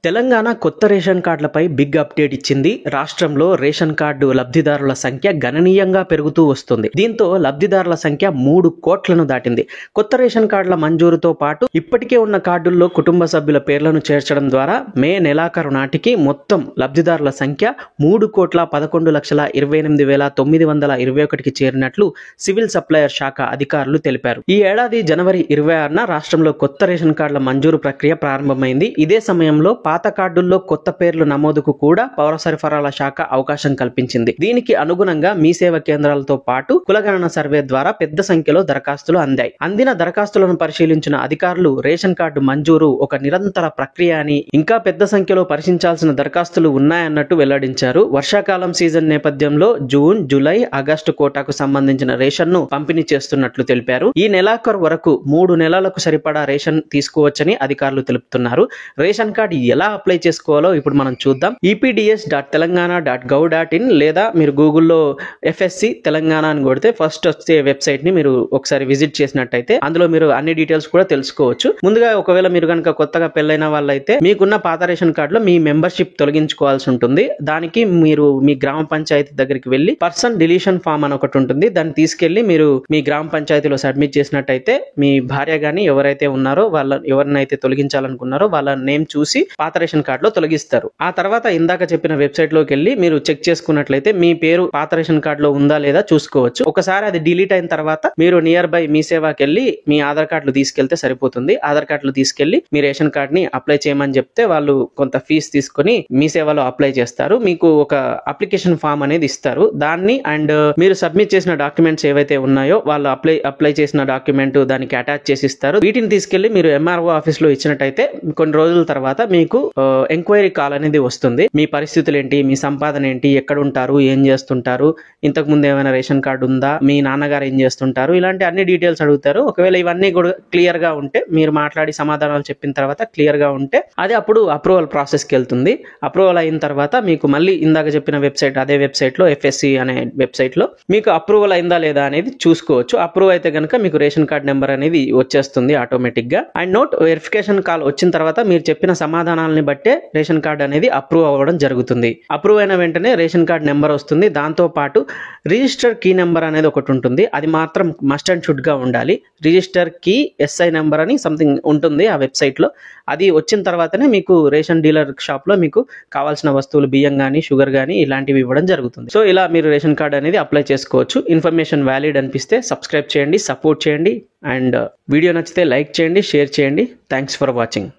తెలంగాణ కొత్త ration కార్డులపై big update ఇచ్చింది. రాష్ట్రంలో రేషన్ కార్డు లబ్ధిదారుల సంఖ్య గణనీయంగా పెరుగుతూ వస్తుంది. దీంతో లబ్ధిదారుల సంఖ్య 3 కోట్లను దాటింది. కొత్త రేషన్ కార్డుల మంజూరుతో పాటు ఇప్పటికే ఉన్న కార్డుల్లో కుటుంబ సభ్యుల పేర్లను చేర్చడం ద్వారా మే నెలాఖరు నాటికి మొత్తం లబ్ధిదారుల సంఖ్య 3,11,28,921కి చేరినట్లు సివిల్ సప్లయర్ శాఖ అధికారులు తెలిపారు. ఈ ఏడాది జనవరి 26న రాష్ట్రంలో కొత్త రేషన్ కార్డుల మంజూరు ప్రక్రియ ప్రారంభమైంది. ఇదే సమయంలో పాత కార్డుల్లో కొత్త పేర్లు నమోదుకు కూడా పౌర సరఫరాల శాఖ అవకాశం కల్పించింది. దీనికి అనుగుణంగా మీ సేవ కేంద్రాలతో పాటు కులగణన సర్వే ద్వారా పెద్ద సంఖ్యలో దరఖాస్తులు అందాయి. అందిన దరఖాస్తులను పరిశీలించిన అధికారులు రేషన్ కార్డు మంజూరు ఒక నిరంతర ప్రక్రియ అని, ఇంకా పెద్ద సంఖ్యలో పరిశీలించాల్సిన దరఖాస్తులు ఉన్నాయన్నట్టు వెల్లడించారు. వర్షాకాలం సీజన్ నేపథ్యంలో జూన్, జూలై, ఆగస్టు కోటాకు సంబంధించిన రేషన్ ను పంపిణీ చేస్తున్నట్లు తెలిపారు. ఈ నెలాఖరు వరకు 3 నెలలకు సరిపడా రేషన్ తీసుకోవచ్చని అధికారులు తెలుపుతున్నారు. రేషన్ కార్డు ఎలా అప్లై చేసుకోవాలో ఇప్పుడు మనం చూద్దాం. eps.telangana.gov.in లేదా మీరు గూగుల్లో FSC తెలంగాణ అని కొడితే ఫస్ట్ వచ్చే వెబ్సైట్ ని మీరు ఒకసారి విజిట్ చేసినట్టయితే అందులో మీరు అన్ని డీటెయిల్స్ కూడా తెలుసుకోవచ్చు. ముందుగా ఒకవేళ మీరు కనుక కొత్తగా పెళ్ళైన వాళ్ళైతే మీకున్న పాత రేషన్ కార్డులో మీ మెంబర్షిప్ తొలగించుకోవాల్సి ఉంటుంది. దానికి మీరు మీ గ్రామ పంచాయతీ దగ్గరికి వెళ్ళి పర్సన్ డిలీషన్ ఫామ్ అని ఒకటి ఉంటుంది. దాన్ని తీసుకెళ్లి మీరు మీ గ్రామ పంచాయతీలో సబ్మిట్ చేసినట్టయితే మీ భార్య గాని ఎవరైతే ఉన్నారో ఎవరినైతే తొలగించాలనుకున్నారో వాళ్ళ నేమ్ చూసి పాత రేషన్ కార్డులో తొలగిస్తారు. ఆ తర్వాత ఇందాక చెప్పిన వెబ్సైట్ లోకి వెళ్ళి మీరు చెక్ చేసుకున్నట్లయితే మీ పేరు పాత రేషన్ కార్డులో ఉందా లేదా చూసుకోవచ్చు. ఒకసారి అది డిలీట్ అయిన తర్వాత మీరు నియర్ బై మీ సేవాకి వెళ్ళి మీ ఆధార్ కార్డులు తీసుకెళ్తే సరిపోతుంది. ఆధార్ కార్డులు తీసుకెళ్లి మీ రేషన్ కార్డ్ ని అప్లై చేయమని చెప్తే వాళ్ళు కొంత ఫీజు తీసుకొని మీ సేవలో అప్లై చేస్తారు. మీకు ఒక అప్లికేషన్ ఫామ్ అనేది ఇస్తారు. దాన్ని అండ్ మీరు సబ్మిట్ చేసిన డాక్యుమెంట్స్ ఏవైతే ఉన్నాయో వాళ్ళు అప్లై చేసిన డాక్యుమెంట్ దానికి అటాచ్ చేసి ఇస్తారు. వీటిని తీసుకెళ్లి మీరు MRO ఆఫీస్ లో ఇచ్చినట్టయితే కొన్ని రోజుల తర్వాత మీకు ఎంక్వైరీ కాల్ అనేది వస్తుంది. మీ పరిస్థితులు ఏంటి, మీ సంపాదన ఏంటి, ఎక్కడ ఉంటారు, ఏం చేస్తుంటారు, ఇంతకు ముందు ఏమైనా రేషన్ కార్డు ఉందా, మీ నాన్నగారు ఏం చేస్తుంటారు, ఇలాంటి అన్ని డీటెయిల్స్ అడుగుతారు. ఒకవేళ ఇవన్నీ కూడా క్లియర్ గా ఉంటే మీరు మాట్లాడి సమాధానాలు చెప్పిన తర్వాత క్లియర్ గా ఉంటే అది అప్పుడు అప్రూవల్ ప్రాసెస్ కి వెళ్తుంది. అప్రూవల్ అయిన తర్వాత మీకు మళ్ళీ ఇందాక చెప్పిన వెబ్సైట్ అదే వెబ్సైట్ లో FSC అనే వెబ్సైట్ లో మీకు అప్రూవల్ అయిందా లేదా అనేది చూసుకోవచ్చు. అప్రూవ్ అయితే కనుక మీకు రేషన్ కార్డ్ నెంబర్ అనేది వచ్చేస్తుంది ఆటోమేటిక్ గా. అండ్ నోట్ వెరిఫికేషన్ కాల్ వచ్చిన తర్వాత మీరు చెప్పిన సమాధానాలని బట్టే రేషన్ కార్డ్ అనేది అప్రూవ్ అవ్వడం జరుగుతుంది. అప్రూవ్ అయిన వెంటనే రేషన్ కార్డ్ నెంబర్ వస్తుంది. దాంతో పాటు రిజిస్టర్ కీ నెంబర్ అనేది ఒకటి ఉంటుంది. అది మాత్రం మస్ట్ అండ్ షుడ్ గా ఉండాలి. రిజిస్టర్ కీ SI నెంబర్ అని సంథింగ్ ఉంటుంది ఆ వెబ్సైట్ లో. అది వచ్చిన తర్వాతనే మీకు రేషన్ డీలర్ షాప్ లో మీకు కావాల్సిన వస్తువులు బియ్యం గానీ షుగర్ గానీ ఇలాంటివి ఇవ్వడం జరుగుతుంది. సో ఇలా మీరు రేషన్ కార్డ్ అనేది అప్లై చేసుకోవచ్చు. ఇన్ఫర్మేషన్ వ్యాలిడ్ అనిపిస్తే సబ్స్క్రైబ్ చేయండి, సపోర్ట్ చేయండి అండ్ వీడియో నచ్చితే లైక్ చేయండి, షేర్ చేయండి. Thanks for watching.